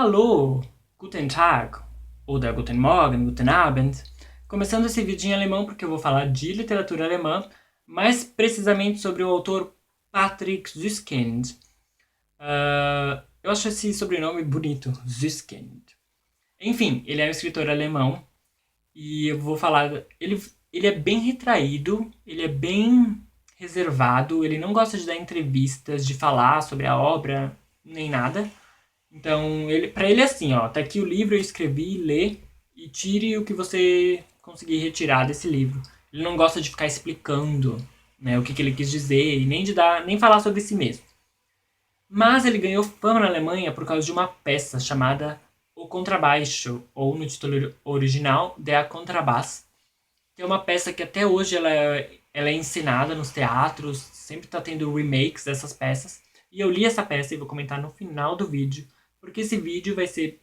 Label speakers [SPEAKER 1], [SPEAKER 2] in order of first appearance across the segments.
[SPEAKER 1] Alô, Guten Tag, oder Guten Morgen, Guten Abend. Começando esse vídeo em alemão porque eu vou falar de literatura alemã, mais precisamente sobre o autor Patrick Süskind. Eu acho esse sobrenome bonito, Süskind. Enfim, ele é um escritor alemão e eu vou falar... Ele é bem retraído, ele é bem reservado, ele não gosta de dar entrevistas, de falar sobre a obra, nem nada. Então, para ele é assim, ó, tá aqui o livro, eu escrevi, lê e tire o que você conseguir retirar desse livro. Ele não gosta de ficar explicando, né, o que ele quis dizer e nem falar sobre si mesmo. Mas ele ganhou fama na Alemanha por causa de uma peça chamada O Contrabaixo, ou no título original, Der Kontrabass, que é uma peça que até hoje ela é encenada nos teatros, sempre está tendo remakes dessas peças. E eu li essa peça e vou comentar no final do vídeo, porque esse vídeo vai ser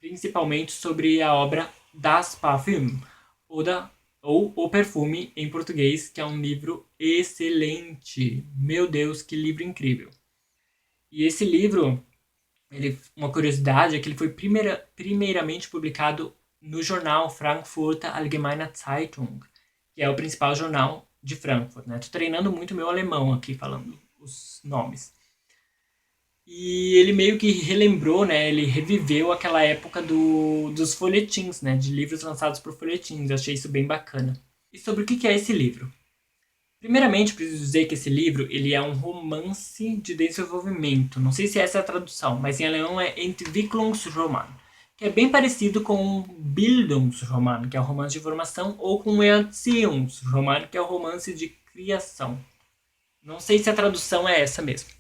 [SPEAKER 1] principalmente sobre a obra Das Parfüm, ou O Perfume em português, que é um livro excelente. Meu Deus, que livro incrível. E esse livro, uma curiosidade é que ele foi primeiramente publicado no jornal Frankfurter Allgemeine Zeitung, que é o principal jornal de Frankfurt, né? Tô treinando muito meu alemão aqui, falando os nomes. E ele meio que relembrou, né? Ele reviveu aquela época dos folhetins, né? De livros lançados por folhetins. Eu achei isso bem bacana. E sobre o que é esse livro? Primeiramente, preciso dizer que esse livro ele é um romance de desenvolvimento. Não sei se essa é a tradução, mas em alemão é Entwicklungsroman, que é bem parecido com Bildungsroman, que é o romance de formação, ou com Erziehungsroman, que é o romance de criação. Não sei se a tradução é essa mesmo.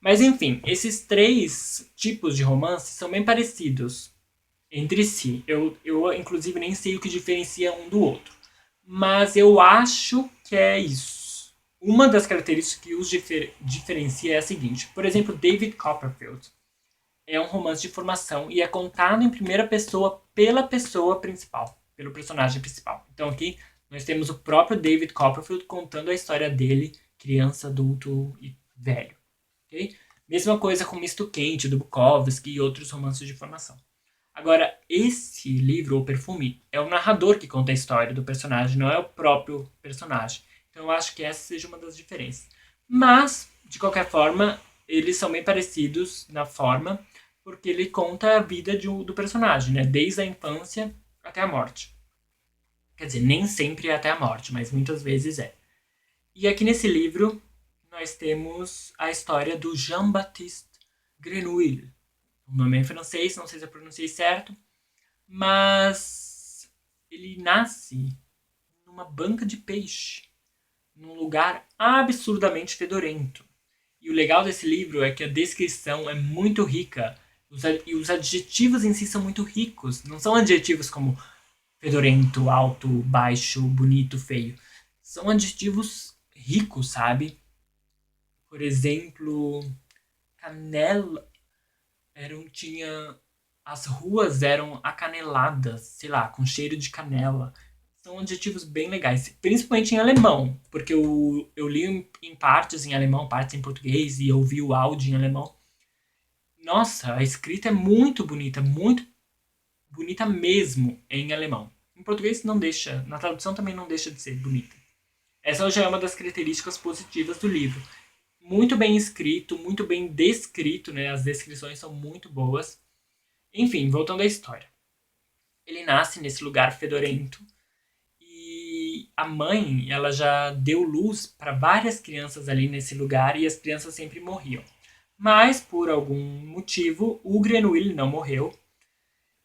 [SPEAKER 1] Mas enfim, esses três tipos de romance são bem parecidos entre si. Eu inclusive nem sei o que diferencia um do outro. Mas eu acho que é isso. Uma das características que os diferencia é a seguinte. Por exemplo, David Copperfield é um romance de formação e é contado em primeira pessoa pela pessoa principal, pelo personagem principal. Então aqui nós temos o próprio David Copperfield contando a história dele, criança, adulto e velho. Okay? Mesma coisa com Misto Quente, do Bukowski e outros romances de formação. Agora, esse livro, O Perfume, é o narrador que conta a história do personagem, não é o próprio personagem. Então eu acho que essa seja uma das diferenças. Mas, de qualquer forma, eles são bem parecidos na forma, porque ele conta a vida do personagem, né? Desde a infância até a morte. Quer dizer, nem sempre é até a morte, mas muitas vezes é. E aqui nesse livro, nós temos a história do Jean-Baptiste Grenouille. O nome é em francês, não sei se eu pronunciei certo, mas ele nasce numa banca de peixe, num lugar absurdamente fedorento. E o legal desse livro é que a descrição é muito rica e os adjetivos em si são muito ricos. Não são adjetivos como fedorento, alto, baixo, bonito, feio. São adjetivos ricos, sabe? Por exemplo, canela. Tinha as ruas eram acaneladas, sei lá, com cheiro de canela. São adjetivos bem legais, principalmente em alemão, porque eu li em partes em alemão, partes em português e ouvi o áudio em alemão. Nossa, a escrita é muito bonita mesmo em alemão. Em português não deixa, na tradução também não deixa de ser bonita. Essa já é uma das características positivas do livro. Muito bem escrito, muito bem descrito, né? As descrições são muito boas. Enfim, voltando à história. Ele nasce nesse lugar fedorento e a mãe, ela já deu luz para várias crianças ali nesse lugar e as crianças sempre morriam. Mas, por algum motivo, o Grenouille não morreu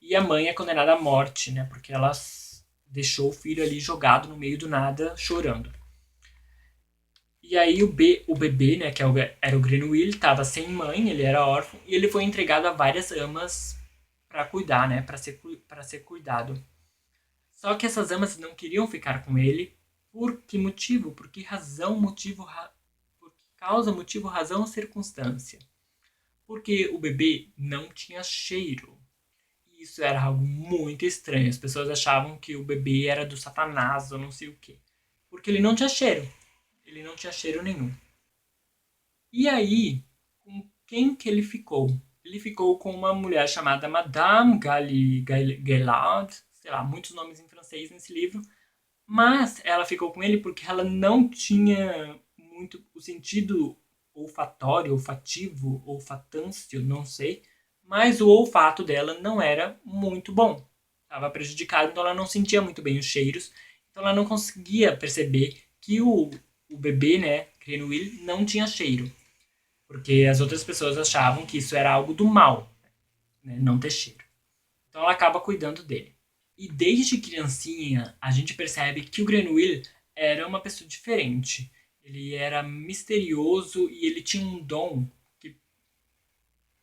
[SPEAKER 1] e a mãe é condenada à morte, né? Porque ela deixou o filho ali jogado no meio do nada, chorando. E aí o bebê, né, que era o Grenouille, estava sem mãe, ele era órfão, e ele foi entregado a várias amas para cuidar, né, para ser cuidado. Só que essas amas não queriam ficar com ele. Por que motivo? Por que razão, por que causa, motivo, razão ou circunstância? Porque o bebê não tinha cheiro. E isso era algo muito estranho. As pessoas achavam que o bebê era do Satanás ou não sei o quê. Porque ele não tinha cheiro. Ele não tinha cheiro nenhum. E aí, com quem que ele ficou? ele ficou com uma mulher chamada Madame Gaillard, sei lá, muitos nomes em francês nesse livro, mas ela ficou com ele porque ela não tinha muito o sentido olfatório, olfativo, olfatâncio, não sei, mas o olfato dela não era muito bom. Estava prejudicado, então ela não sentia muito bem os cheiros, então ela não conseguia perceber que o bebê, né, Grenouille, não tinha cheiro, porque as outras pessoas achavam que isso era algo do mal, né, não ter cheiro. Então ela acaba cuidando dele. E desde criancinha, a gente percebe que o Grenouille era uma pessoa diferente. Ele era misterioso e ele tinha um dom que,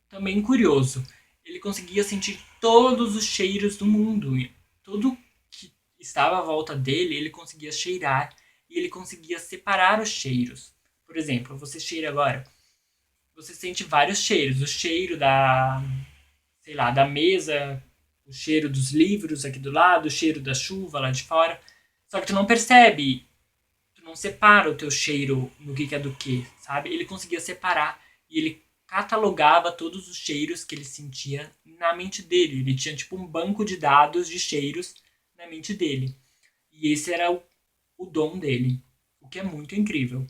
[SPEAKER 1] também curioso. Ele conseguia sentir todos os cheiros do mundo. Tudo que estava à volta dele, ele conseguia cheirar e ele conseguia separar os cheiros. Por exemplo, você cheira agora, você sente vários cheiros. O cheiro sei lá, da mesa, o cheiro dos livros aqui do lado, o cheiro da chuva lá de fora. Só que tu não percebe, tu não separa o teu cheiro no que é do que, sabe? Ele conseguia separar e ele catalogava todos os cheiros que ele sentia na mente dele. Ele tinha tipo um banco de dados de cheiros na mente dele. E esse era o dom dele, o que é muito incrível.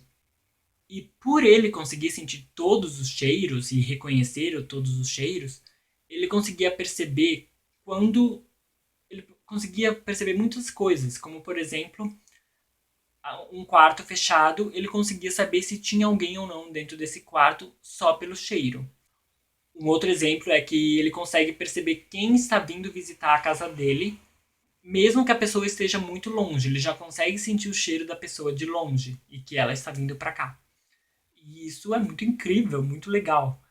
[SPEAKER 1] E por ele conseguir sentir todos os cheiros e reconhecer todos os cheiros, ele conseguia perceber quando ele conseguia perceber muitas coisas, como por exemplo, um quarto fechado, ele conseguia saber se tinha alguém ou não dentro desse quarto só pelo cheiro. Um outro exemplo é que ele consegue perceber quem está vindo visitar a casa dele, mesmo que a pessoa esteja muito longe, ele já consegue sentir o cheiro da pessoa de longe e que ela está vindo para cá. E isso é muito incrível, muito legal.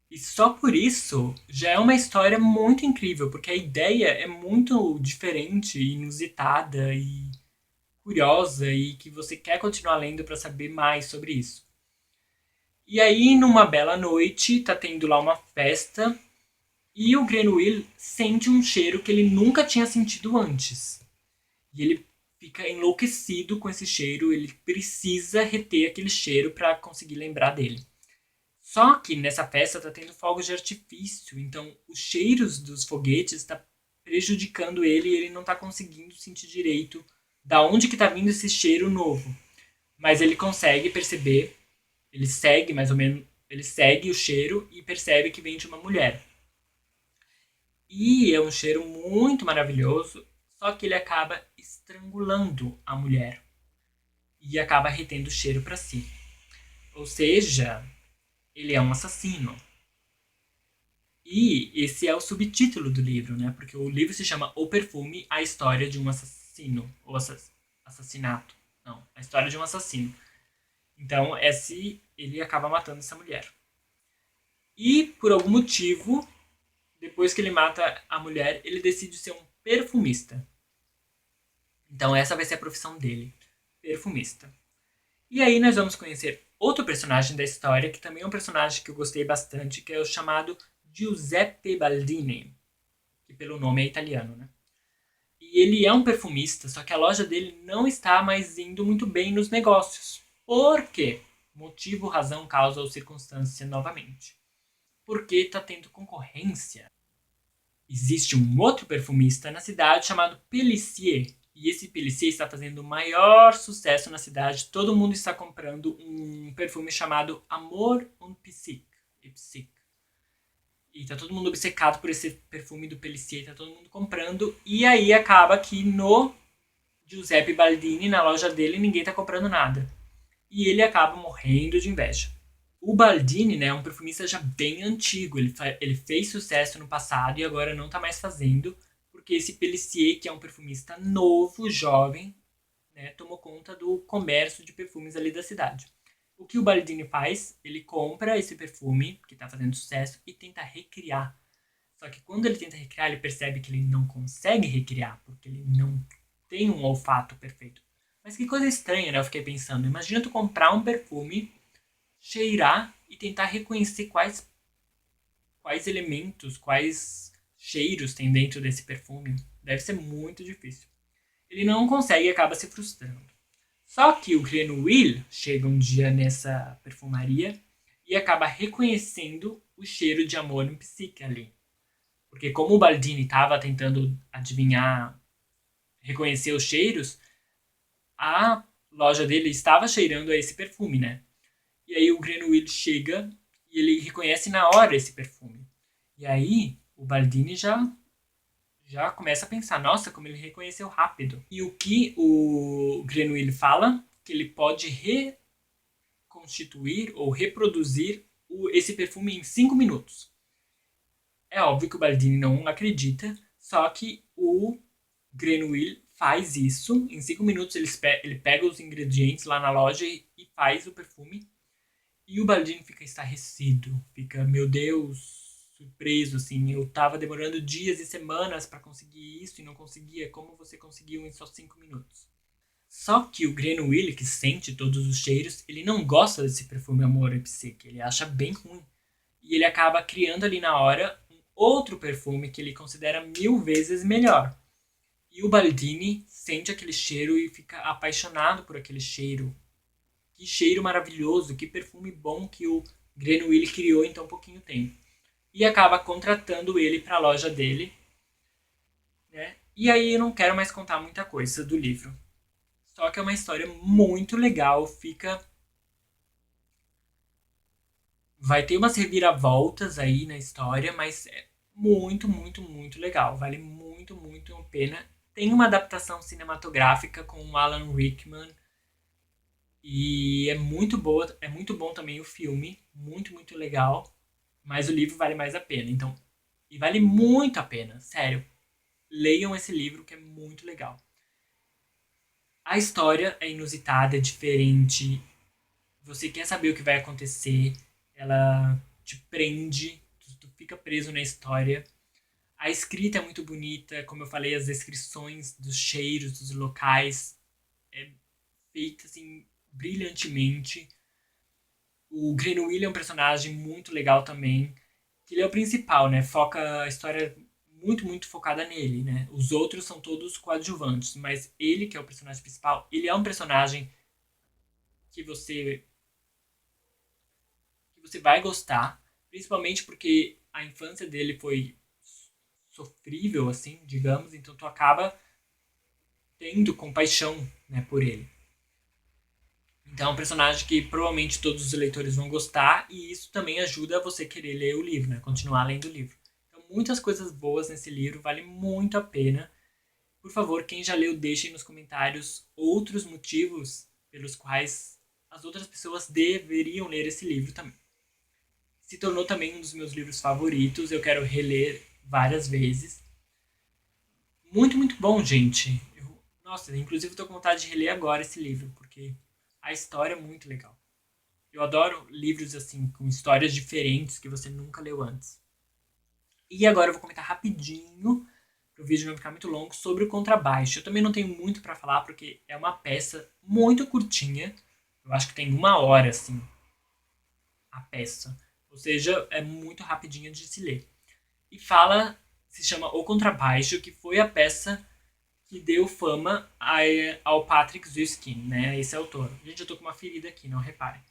[SPEAKER 1] E só por isso já é uma história muito incrível, porque a ideia é muito diferente, inusitada e curiosa e que você quer continuar lendo para saber mais sobre isso. E aí, numa bela noite, tá tendo lá uma festa e o Grenouille sente um cheiro que ele nunca tinha sentido antes. E ele fica enlouquecido com esse cheiro, ele precisa reter aquele cheiro para conseguir lembrar dele. Só que nessa festa tá tendo fogos de artifício, então os cheiros dos foguetes tá prejudicando ele e ele não tá conseguindo sentir direito da onde que tá vindo esse cheiro novo. Mas ele consegue perceber, ele segue mais ou menos, ele segue o cheiro e percebe que vem de uma mulher. E é um cheiro muito maravilhoso, só que ele acaba estrangulando a mulher e acaba retendo o cheiro para si. Ou seja, ele é um assassino. E esse é o subtítulo do livro, né? Porque o livro se chama O Perfume, a história de um assassino. Ou assassinato. Não, a história de um assassino. Então, ele acaba matando essa mulher. E, por algum motivo, depois que ele mata a mulher, ele decide ser um perfumista. Então, essa vai ser a profissão dele. Perfumista. E aí nós vamos conhecer outro personagem da história, que também é um personagem que eu gostei bastante, que é o chamado Giuseppe Baldini, que pelo nome é italiano, né? E ele é um perfumista, só que a loja dele não está mais indo muito bem nos negócios. Por quê? Motivo, razão, causa ou circunstância novamente. Porque está tendo concorrência. Existe um outro perfumista na cidade chamado Pélissier. E esse Pélissier está fazendo o maior sucesso na cidade. Todo mundo está comprando um perfume chamado Amour und Psyche. E tá todo mundo obcecado por esse perfume do Pélissier. Tá todo mundo comprando. E aí acaba que no Giuseppe Baldini, na loja dele, ninguém tá comprando nada. E ele acaba morrendo de inveja. O Baldini, né, é um perfumista já bem antigo. Ele fez sucesso no passado e agora não tá mais fazendo, porque esse Pélissier, que é um perfumista novo, jovem, né, tomou conta do comércio de perfumes ali da cidade. O que o Baldini faz? Ele compra esse perfume, que tá fazendo sucesso, e tenta recriar. Só que quando ele tenta recriar, ele percebe que ele não consegue recriar, porque ele não tem um olfato perfeito. Mas que coisa estranha, né? Eu fiquei pensando. Imagina tu comprar um perfume, cheirar e tentar reconhecer quais elementos, quais cheiros tem dentro desse perfume. Deve ser muito difícil. Ele não consegue e acaba se frustrando. Só que o Grenouille chega um dia nessa perfumaria e acaba reconhecendo o cheiro de amor em Psique ali. Porque como o Baldini estava tentando adivinhar, reconhecer os cheiros, a loja dele estava cheirando a esse perfume, né? E aí o Grenouille chega e ele reconhece na hora esse perfume. E aí o Baldini já começa a pensar, nossa, como ele reconheceu rápido. E o que o Grenouille fala? Que ele pode reconstituir ou reproduzir esse perfume em 5 minutos. É óbvio que o Baldini não acredita, só que o Grenouille faz isso. Em 5 minutos ele pega os ingredientes lá na loja e faz o perfume. E o Baldini fica estarrecido, fica, meu Deus, surpreso, assim. Eu tava demorando dias e semanas para conseguir isso e não conseguia. Como você conseguiu em só 5 minutos? Só que o Grenouille, que sente todos os cheiros, ele não gosta desse perfume Amor e Psique. Ele acha bem ruim. E ele acaba criando ali na hora um outro perfume que ele considera 1000 vezes melhor. E o Baldini sente aquele cheiro e fica apaixonado por aquele cheiro. Que cheiro maravilhoso, que perfume bom que o Grenouille criou em tão pouquinho tempo. E acaba contratando ele para a loja dele. Né? E aí eu não quero mais contar muita coisa do livro. Só que é uma história muito legal, vai ter umas reviravoltas aí na história, mas é muito, muito, muito legal. Vale muito, muito a pena. Tem uma adaptação cinematográfica com o Alan Rickman. E é muito boa, é muito bom também o filme. Muito, muito legal. Mas o livro vale mais a pena. Então, e vale muito a pena, sério. Leiam esse livro que é muito legal. A história é inusitada, é diferente. Você quer saber o que vai acontecer. Ela te prende, tu fica preso na história. A escrita é muito bonita, como eu falei, as descrições dos cheiros, dos locais, é feita assim brilhantemente. O Grenouille é um personagem muito legal também, que ele é o principal, né? Foca a história muito, muito focada nele, né? Os outros são todos coadjuvantes, mas ele, que é o personagem principal, ele é um personagem que você vai gostar, principalmente porque a infância dele foi sofrível, assim, digamos, então tu acaba tendo compaixão, né, por ele. Então é um personagem que provavelmente todos os leitores vão gostar e isso também ajuda você a querer ler o livro, né, continuar lendo o livro. Então muitas coisas boas nesse livro, vale muito a pena. Por favor, quem já leu, deixem nos comentários outros motivos pelos quais as outras pessoas deveriam ler esse livro também. Se tornou também um dos meus livros favoritos, eu quero reler várias vezes. Muito, muito bom, gente. Nossa, inclusive estou com vontade de reler agora esse livro, porque a história é muito legal. Eu adoro livros assim, com histórias diferentes que você nunca leu antes. E agora eu vou comentar rapidinho, para o vídeo não ficar muito longo, sobre o contrabaixo. Eu também não tenho muito para falar, porque é uma peça muito curtinha. Eu acho que tem 1 hora, assim, a peça. Ou seja, é muito rapidinha de se ler. E se chama O Contrabaixo, que foi a peça que deu fama ao Patrick Süskind, né? Esse autor. Gente, eu tô com uma ferida aqui, não reparem.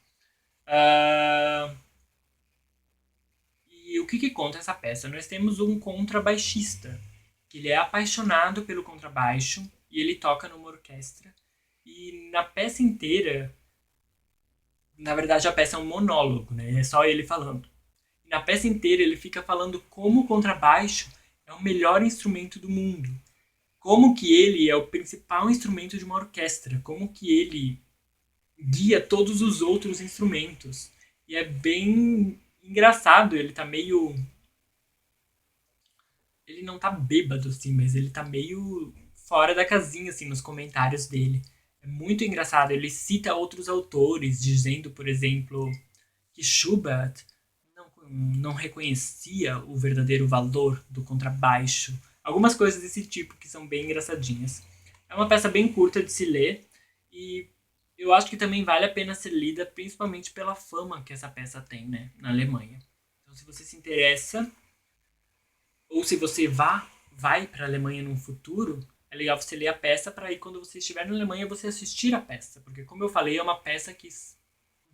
[SPEAKER 1] E o que conta essa peça? Nós temos um contrabaixista, que ele é apaixonado pelo contrabaixo e ele toca numa orquestra. E na peça inteira, na verdade a peça é um monólogo, né? É só ele falando. E na peça inteira ele fica falando como o contrabaixo é o melhor instrumento do mundo. Como que ele é o principal instrumento de uma orquestra. Como que ele guia todos os outros instrumentos. E é bem engraçado, ele tá meio... Ele não tá bêbado, assim, mas ele tá meio fora da casinha, assim, nos comentários dele. É muito engraçado, ele cita outros autores, dizendo, por exemplo, que Schubert não reconhecia o verdadeiro valor do contrabaixo. Algumas coisas desse tipo que são bem engraçadinhas. É uma peça bem curta de se ler e eu acho que também vale a pena ser lida, principalmente pela fama que essa peça tem, né, na Alemanha. Então, se você se interessa, ou se você vai para a Alemanha num futuro, é legal você ler a peça para aí quando você estiver na Alemanha você assistir a peça, porque como eu falei, é uma peça que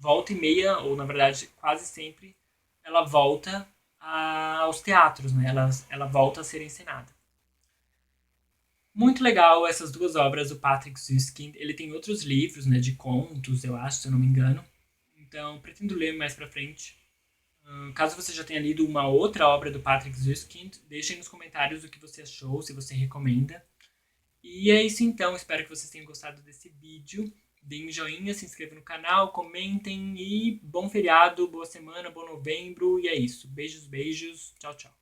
[SPEAKER 1] volta e meia, ou na verdade quase sempre, ela volta aos teatros, né? Ela volta a ser encenada. Muito legal essas duas obras do Patrick Süskind. Ele tem outros livros, né, de contos, eu acho, se eu não me engano. Então, pretendo ler mais pra frente. Caso você já tenha lido uma outra obra do Patrick Süskind, deixe aí nos comentários o que você achou, se você recomenda. E é isso então, espero que vocês tenham gostado desse vídeo. Deem um joinha, se inscrevam no canal, comentem e bom feriado, boa semana, bom novembro. E é isso. Beijos, beijos. Tchau, tchau.